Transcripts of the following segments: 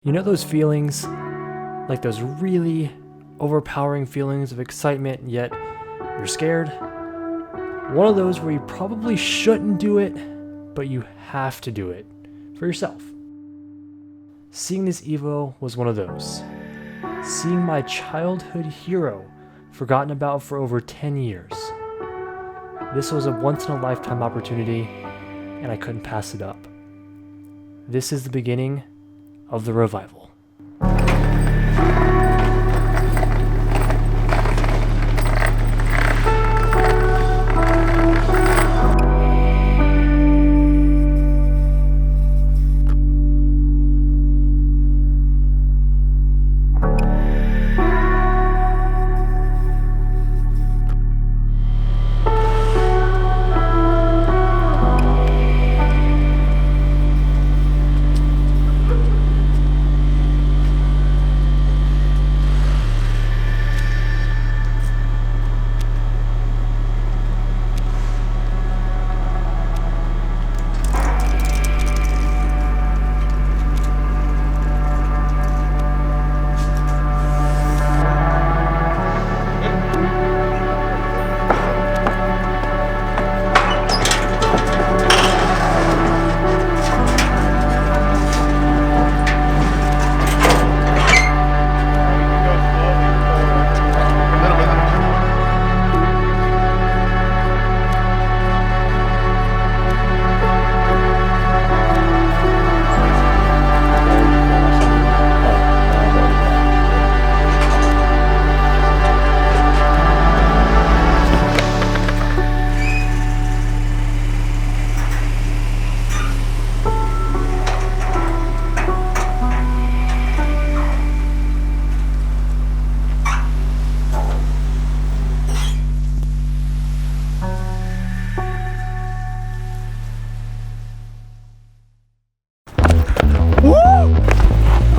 You know those feelings, like those really overpowering feelings of excitement, yet you're scared? One of those where you probably shouldn't do it, but you have to do it for yourself. Seeing this Evo was one of those. Seeing my childhood hero forgotten about for over 10 years. This was a once-in-a-lifetime opportunity, and I couldn't pass it up. This is the beginning of the revival.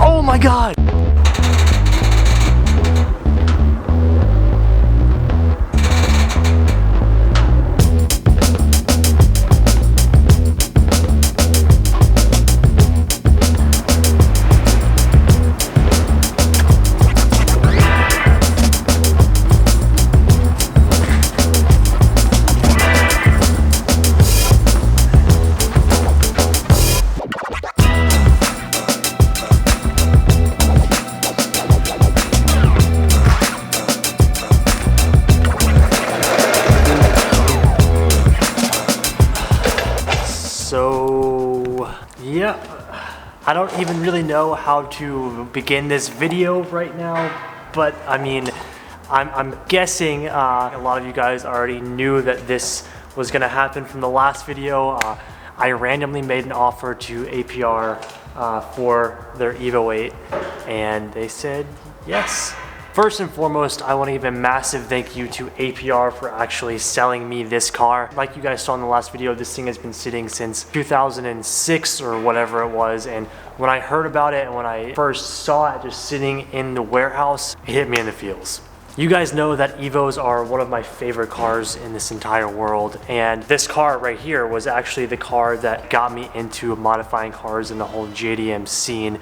Oh my God! So, yeah, I don't even really know how to begin this video right now, but I mean, I'm guessing a lot of you guys already knew that this was gonna happen from the last video. I randomly made an offer to APR for their Evo VIII, and they said yes. First and foremost, I want to give a massive thank you to APR for actually selling me this car. Like you guys saw in the last video, this thing has been sitting since 2006 or whatever it was, and when I heard about it and when I first saw it just sitting in the warehouse, it hit me in the feels. You guys know that Evos are one of my favorite cars in this entire world, and this car right here was actually the car that got me into modifying cars in the whole JDM scene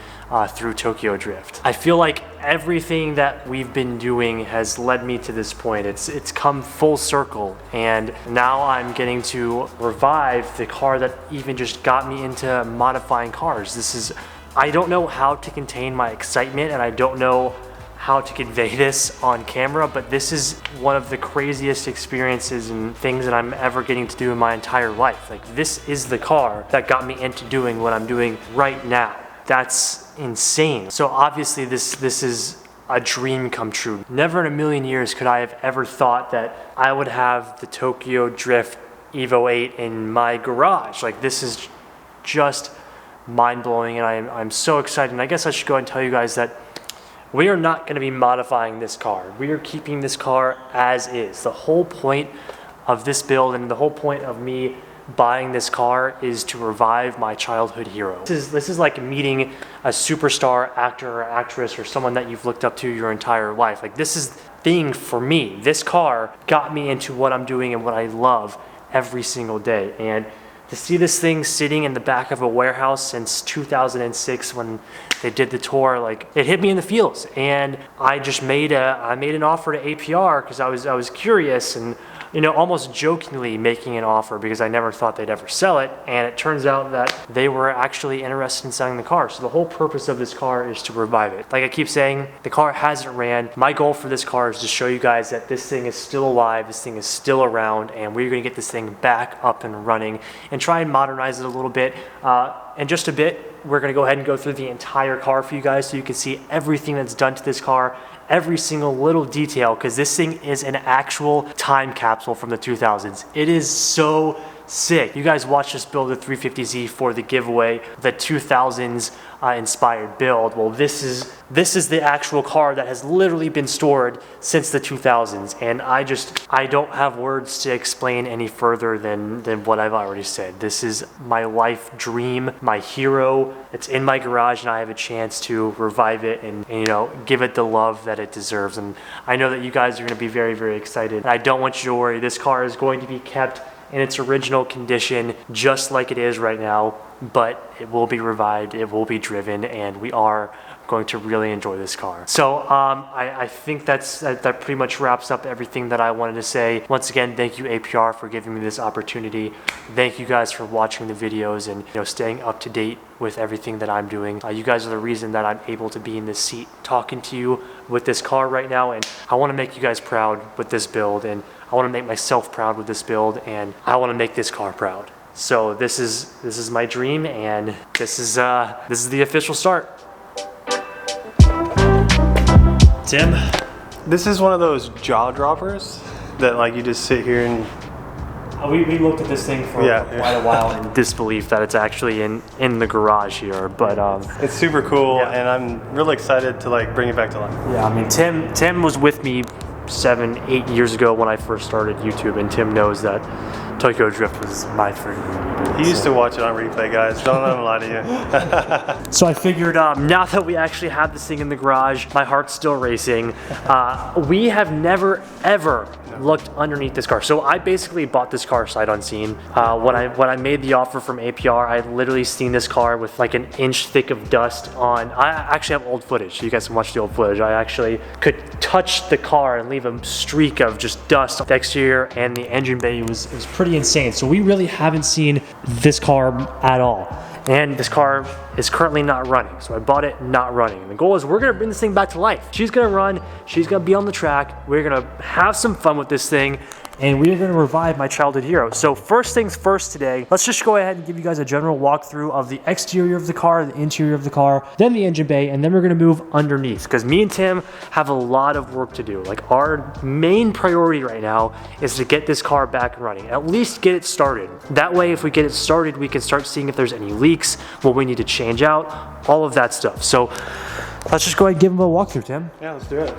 through Tokyo Drift. I feel like everything that we've been doing has led me to this point. It's come full circle, and now I'm getting to revive the car that even just got me into modifying cars. I don't know how to contain my excitement, and I don't know how to convey this on camera, but this is one of the craziest experiences and things that I'm ever getting to do in my entire life. Like, this is the car that got me into doing what I'm doing right now. That's insane. So obviously this is a dream come true. Never in a million years could I have ever thought that I would have the Tokyo Drift Evo VIII in my garage. Like, this is just mind-blowing, and I'm so excited. And I guess I should go and tell you guys that we are not going to be modifying this car. We are keeping this car as is. The whole point of this build and the whole point of me buying this car is to revive my childhood hero. This is like meeting a superstar actor or actress or someone that you've looked up to your entire life. Like, this is thing for me. This car got me into what I'm doing and what I love every single day. And to see this thing sitting in the back of a warehouse since 2006 when they did the tour, like it hit me in the feels, and I just made an offer to APR because I was curious and, you know, almost jokingly making an offer because I never thought they'd ever sell it, and it turns out that they were actually interested in selling the car. So the whole purpose of this car is to revive it. Like I keep saying, the car hasn't ran. My goal for this car is to show you guys that this thing is still alive, this thing is still around, and we're gonna get this thing back up and running and try and modernize it a little bit. In just a bit, we're gonna go ahead and go through the entire car for you guys so you can see everything that's done to this car, every single little detail, because this thing is an actual time capsule from the 2000s. It is so sick. You guys watched us build the 350Z for the giveaway, the 2000s inspired build. Well, this is the actual car that has literally been stored since the 2000s, and I don't have words to explain any further than what I've already said. This is my life dream, my hero. It's in my garage, and I have a chance to revive it and you know, give it the love that it deserves. And I know that you guys are going to be very, very excited. And I don't want you to worry. This car is going to be kept in its original condition, just like it is right now, but it will be revived, it will be driven, and we are going to really enjoy this car. So I think that pretty much wraps up everything that I wanted to say. Once again, thank you APR for giving me this opportunity. Thank you guys for watching the videos and, you know, staying up to date with everything that I'm doing. You guys are the reason that I'm able to be in this seat talking to you with this car right now, and I want to make you guys proud with this build, and I want to make myself proud with this build, and I want to make this car proud. So this is my dream, and this is the official start. Tim? This is one of those jaw droppers that like you just sit here and... We looked at this thing for quite a while in disbelief that it's actually in the garage here, but it's super cool, and I'm really excited to like bring it back to life. Yeah, I mean Tim was with me 7-8 years ago when I first started YouTube, and Tim knows that Tokyo Drift was my favorite movie. He used to watch it on replay, guys. Don't let him lie to you. So I figured now that we actually have this thing in the garage, my heart's still racing. We have never, ever looked underneath this car. So I basically bought this car sight unseen. When I made the offer from APR, I literally seen this car with like an inch thick of dust on. I actually have old footage, so you guys can watch the old footage. I actually could touch the car and leave a streak of just dust. The exterior and the engine bay was pretty insane. So we really haven't seen this car at all. And this car is currently not running. So I bought it not running. And the goal is we're gonna bring this thing back to life. She's gonna run, she's gonna be on the track, we're gonna have some fun with this thing, and we are gonna revive my childhood hero. So first things first today, let's just go ahead and give you guys a general walkthrough of the exterior of the car, the interior of the car, then the engine bay, and then we're gonna move underneath, because me and Tim have a lot of work to do. Like our main priority right now is to get this car back and running, at least get it started. That way, if we get it started, we can start seeing if there's any leaks, what we need to change out, all of that stuff. So let's just go ahead and give him a walkthrough, Tim. Yeah, let's do it.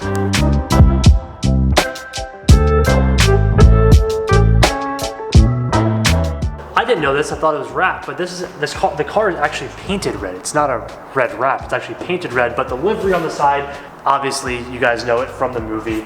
I didn't know this, I thought it was wrapped, but the car is actually painted red. It's not a red wrap, it's actually painted red, but the livery on the side, obviously you guys know it from the movie.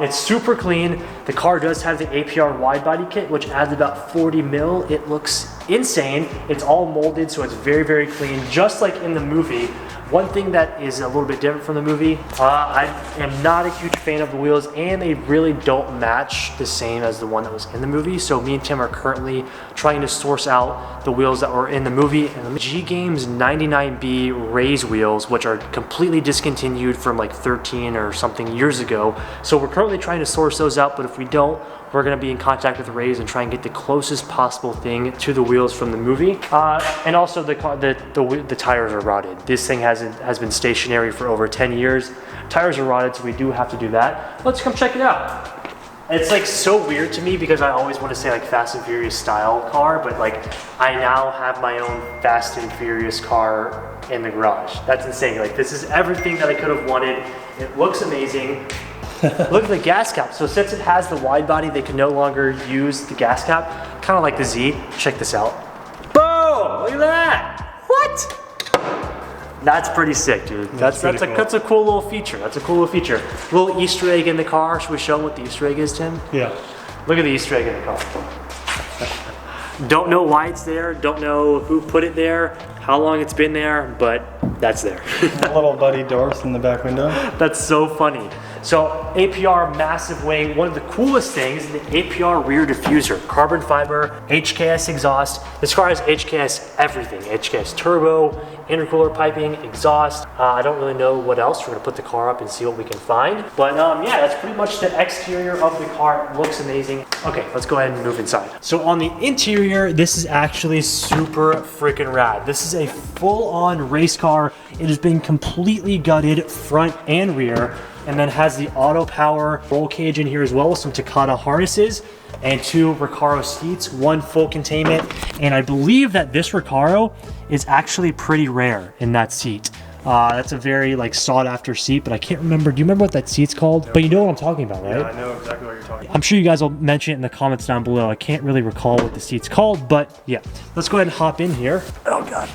It's super clean. The car does have the APR Widebody kit, which adds about 40 mil. It looks insane. It's all molded, so it's very, very clean, just like in the movie. One thing that is a little bit different from the movie, I am not a huge fan of the wheels, and they really don't match the same as the one that was in the movie. So me and Tim are currently trying to source out the wheels that were in the movie, and the G Games 99B raise wheels, which are completely discontinued from like 13 or something years ago. So we're currently trying to source those out, but if we don't, we're going to be in contact with Rays and try and get the closest possible thing to the wheels from the movie. And also the tires are rotted. This thing has been stationary for over 10 years. Tires are rotted, so we do have to do that. Let's come check it out. It's like so weird to me because I always want to say like Fast and Furious style car, but like I now have my own Fast and Furious car in the garage. That's insane. Like this is everything that I could have wanted. It looks amazing. Look at the gas cap. So since it has the wide body, they can no longer use the gas cap. Kind of like the Z. Check this out. Boom! Look at that! What? That's pretty sick, dude. That's a cool little feature. That's a cool little feature. Little Easter egg in the car. Should we show them what the Easter egg is, Tim? Yeah. Look at the Easter egg in the car. Don't know why it's there. Don't know who put it there, how long it's been there, but That's there. A little buddy Doris in the back window. That's so funny. So APR massive wing, one of the coolest things, the APR rear diffuser, carbon fiber, Hks exhaust. This car has Hks everything, Hks turbo, intercooler piping, exhaust. I don't really know what else. We're gonna put the car up and see what we can find. But yeah, that's pretty much the exterior of the car. It looks amazing. Okay, let's go ahead and move inside. So on the interior, this is actually super freaking rad. This is a full-on race car. It has been completely gutted front and rear, and then has the auto power roll cage in here as well with some Takata harnesses and 2 Recaro seats, 1 full containment. And I believe that this Recaro is actually pretty rare in that seat. That's a very like sought after seat, but I can't remember. Do you remember what that seat's called? No. But you know what I'm talking about, right? Yeah, I know exactly what you're talking about. I'm sure you guys will mention it in the comments down below. I can't really recall what the seat's called, but yeah. Let's go ahead and hop in here. Oh God.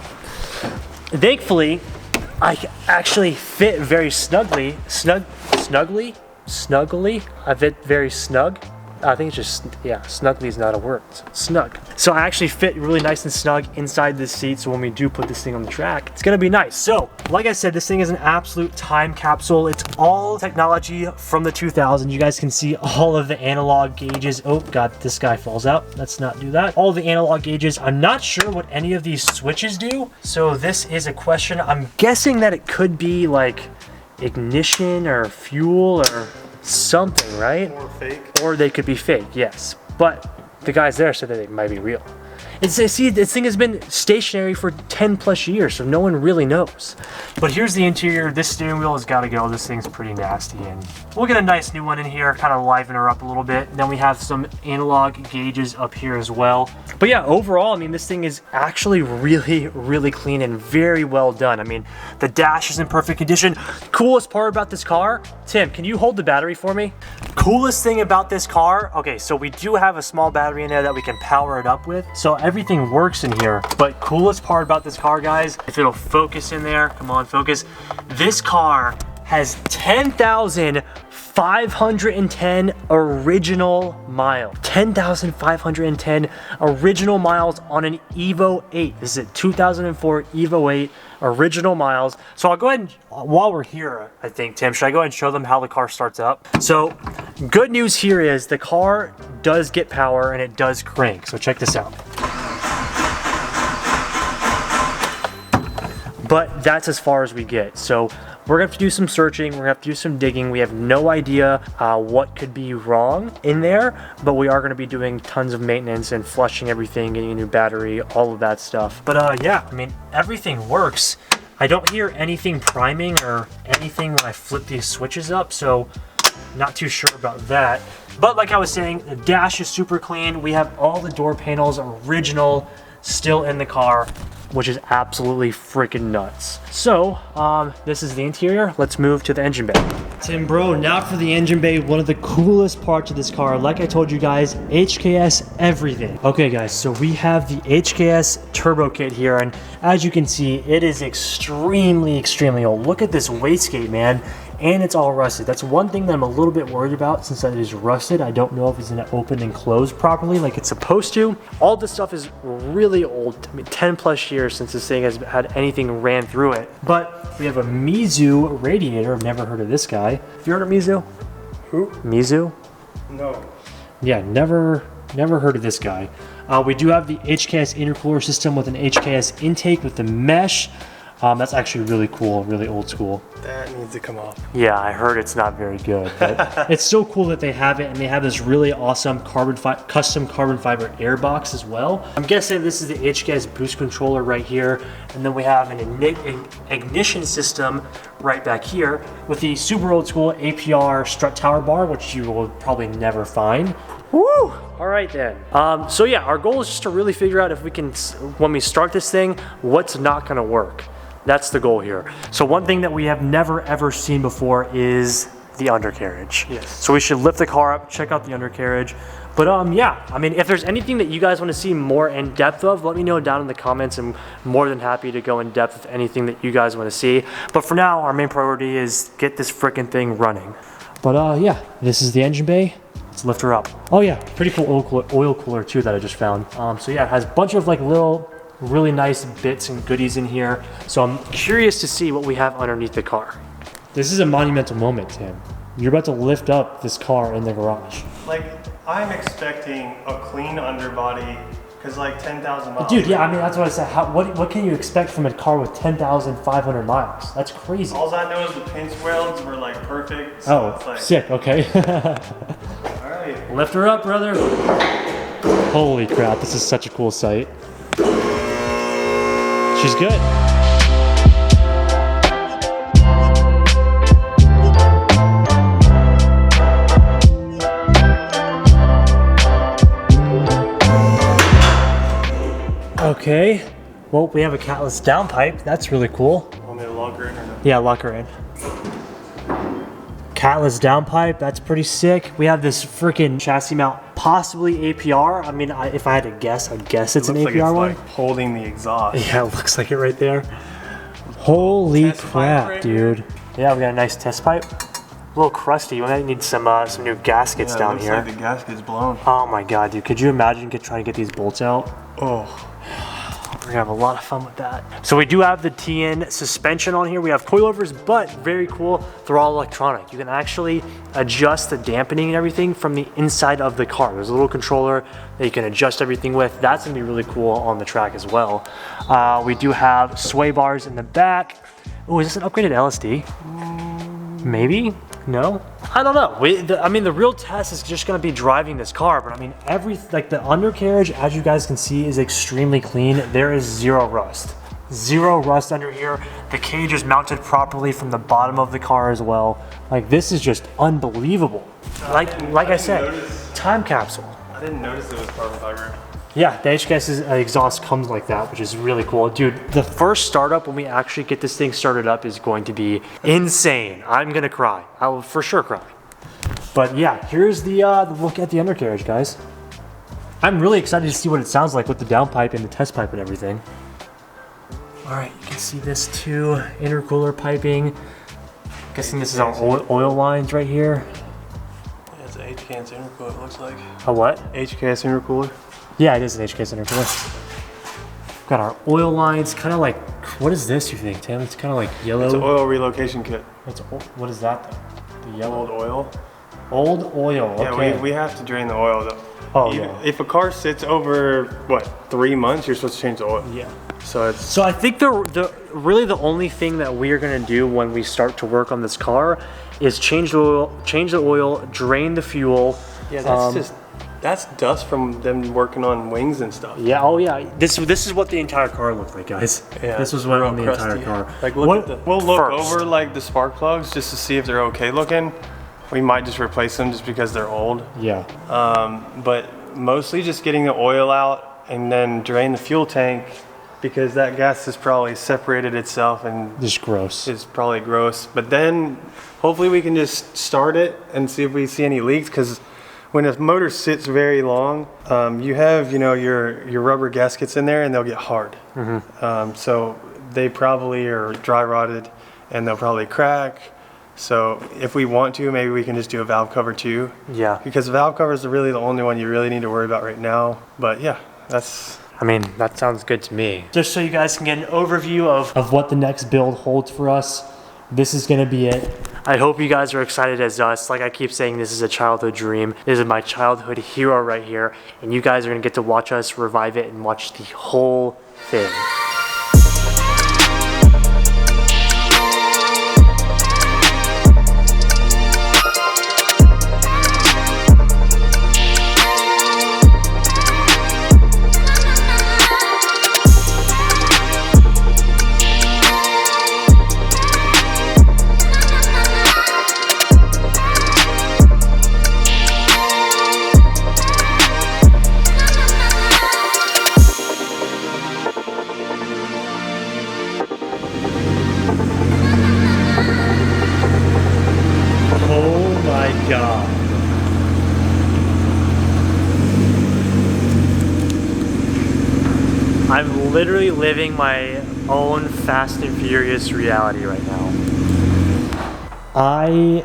Thankfully, I actually fit very snugly. Snugly? I fit very snug. I think it's just, yeah, snugly is not a word. It's snug. So I actually fit really nice and snug inside this seat, so when we do put this thing on the track, it's gonna be nice. So, like I said, this thing is an absolute time capsule. It's all technology from the 2000s. You guys can see all of the analog gauges. Oh God, this guy falls out. Let's not do that. All the analog gauges. I'm not sure what any of these switches do, so this is a question. I'm guessing that it could be like ignition or fuel or something, right? Or fake. Or they could be fake, yes. But the guys there said that they might be real. And see, this thing has been stationary for 10 plus years, so no one really knows. But here's the interior. This steering wheel has got to go. This thing's pretty nasty, and we'll get a nice new one in here, kind of liven her up a little bit. And then we have some analog gauges up here as well. But yeah, overall, I mean, this thing is actually really, really clean and very well done. I mean, the dash is in perfect condition. Coolest part about this car, Tim, can you hold the battery for me? Coolest thing about this car, okay, so we do have a small battery in there that we can power it up with. So everything works in here. But coolest part about this car, guys, if it'll focus in there, come on, focus. This car has 10,510 original miles. 10,510 original miles on an Evo VIII. This is a 2004 Evo VIII original miles. So I'll go ahead and, while we're here, I think, Tim, should I go ahead and show them how the car starts up? So good news here is the car does get power and it does crank. So check this out. But that's as far as we get. So we're gonna have to do some searching, we're gonna have to do some digging. We have no idea what could be wrong in there, but we are gonna be doing tons of maintenance and flushing everything, getting a new battery, all of that stuff. But yeah, I mean, everything works. I don't hear anything priming or anything when I flip these switches up, so not too sure about that. But like I was saying, the dash is super clean. We have all the door panels original still in the car, which is absolutely freaking nuts. So, this is the interior. Let's move to the engine bay. Tim, bro, now for the engine bay, one of the coolest parts of this car. Like I told you guys, HKS everything. Okay guys, so we have the HKS turbo kit here, and as you can see, it is extremely, extremely old. Look at this wastegate, man. And it's all rusted. That's one thing that I'm a little bit worried about, since it is rusted. I don't know if it's gonna open and close properly like it's supposed to. All this stuff is really old. I mean, 10 plus years since this thing has had anything ran through it. But we have a Mizu Radiator. I've never heard of this guy. Have you heard of Mizu? Who? Mizu? No. Yeah, never heard of this guy. We do have the Hks Intercooler System with an Hks intake with the mesh. That's actually really cool, really old school. That needs to come off. Yeah, I heard it's not very good, but it's so cool that they have it, and they have this really awesome custom carbon fiber air box as well. I'm guessing this is the HKS boost controller right here, and then we have an ignition system right back here with the super old school APR strut tower bar, which you will probably never find. Woo! All right then. So yeah, our goal is just to really figure out if we can, when we start this thing, what's not gonna work. That's the goal here. So one thing that we have never ever seen before is the undercarriage. Yes. So we should lift the car up, check out the undercarriage. But yeah, I mean, if there's anything that you guys want to see more in depth of, let me know down in the comments. I'm more than happy to go in depth with anything that you guys want to see. But for now, our main priority is get this freaking thing running. But yeah, this is the engine bay. Let's lift her up. Oh yeah, pretty cool oil cooler too that I just found. So yeah, it has a bunch of like little really nice bits and goodies in here. So I'm curious to see what we have underneath the car. This is a monumental moment, Tim. You're about to lift up this car in the garage. Like, I'm expecting a clean underbody, because like 10,000 miles. Dude, yeah, I mean, that's what I said. What can you expect from a car with 10,500 miles? That's crazy. All I know is the pinch welds were like perfect. So Oh, it's like, sick, okay. all right. Lift her up, brother. Holy crap, this is such a cool sight. She's good. Okay, well, we have a Catless downpipe. That's really cool. Want me to lock her in or no? Yeah, lock her in. Catless downpipe, that's pretty sick. We have this freaking chassis mount, possibly APR. I mean, if I had to guess, I'd guess it's an APR like it's one. like holding the exhaust. Yeah, it looks like it right there. Holy Test pipe crap, right dude. here. Yeah, we got a nice test pipe. A little crusty. We might need some new gaskets Yeah, down looks here. like the gasket's blown. Oh my god, dude. Could you imagine trying to get these bolts out? Oh. We're gonna have a lot of fun with that. So we do have the TN suspension on here. We have coilovers, but very cool, they're all electronic. You can actually adjust the dampening and everything from the inside of the car. There's a little controller that you can adjust everything with. That's gonna be really cool on the track as well. We do have sway bars in the back. Oh, is this an upgraded LSD? Maybe? No? I don't know. I mean, the real test is just gonna be driving this car, but I mean, like the undercarriage, as you guys can see, is extremely clean. There is zero rust. Zero rust under here. The cage is mounted properly from the bottom of the car as well. Like, this is just unbelievable. Like I said, time capsule. I didn't notice it was carbon fiber. Yeah, the Hks exhaust comes like that, which is really cool. Dude, the first startup when we actually get this thing started up is going to be insane. I'm gonna cry. I will for sure cry. But yeah, here's the look at the undercarriage, guys. I'm really excited to see what it sounds like with the downpipe and the test pipe and everything. All right, you can see this too, intercooler piping. Guessing this is our oil lines right here. Yeah, it's an Hks intercooler, it looks like. A what? Hks intercooler. Yeah, it is an Hks intercooler. Got our oil lines, kind of like, what is this you think, Tim? It's kind of like yellow. It's an oil relocation kit. What is that though? The yellow. Old oil. Old oil, okay. Yeah, we have to drain the oil though. Oh, yeah. If a car sits over, what, 3 months, you're supposed to change the oil. Yeah. So I think really the only thing that we are gonna do when we start to work on this car is change the oil, drain the fuel. Yeah, that's dust from them working on wings and stuff. Yeah, oh yeah. This is what the entire car looked like, guys. Yeah, this was what on the crusty. entire car. Like we'll look over like the spark plugs just to see if they're okay looking. We might just replace them just because they're old. Yeah. But mostly just getting the oil out and then drain the fuel tank, because that gas has probably separated itself and just gross. It's probably gross. But then hopefully we can just start it and see if we see any leaks, because when a motor sits very long, you have your rubber gaskets in there and they'll get hard. Mm-hmm. So they probably are dry rotted and they'll probably crack. So if we want to, maybe we can just do a valve cover too. Yeah. Because the valve cover is really the only one you really need to worry about right now. But yeah, I mean, that sounds good to me. Just so you guys can get an overview of what the next build holds for us, this is gonna be it. I hope you guys are excited as us. Like I keep saying, this is a childhood dream. This is my childhood hero right here. And you guys are gonna get to watch us revive it and watch the whole thing. I'm literally living my own Fast and Furious reality right now. I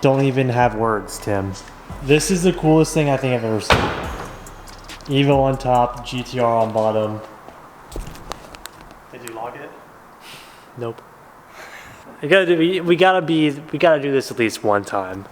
don't even have words, Tim. This is the coolest thing I think I've ever seen. Evo on top, GTR on bottom. Nope. We gotta do this at least one time.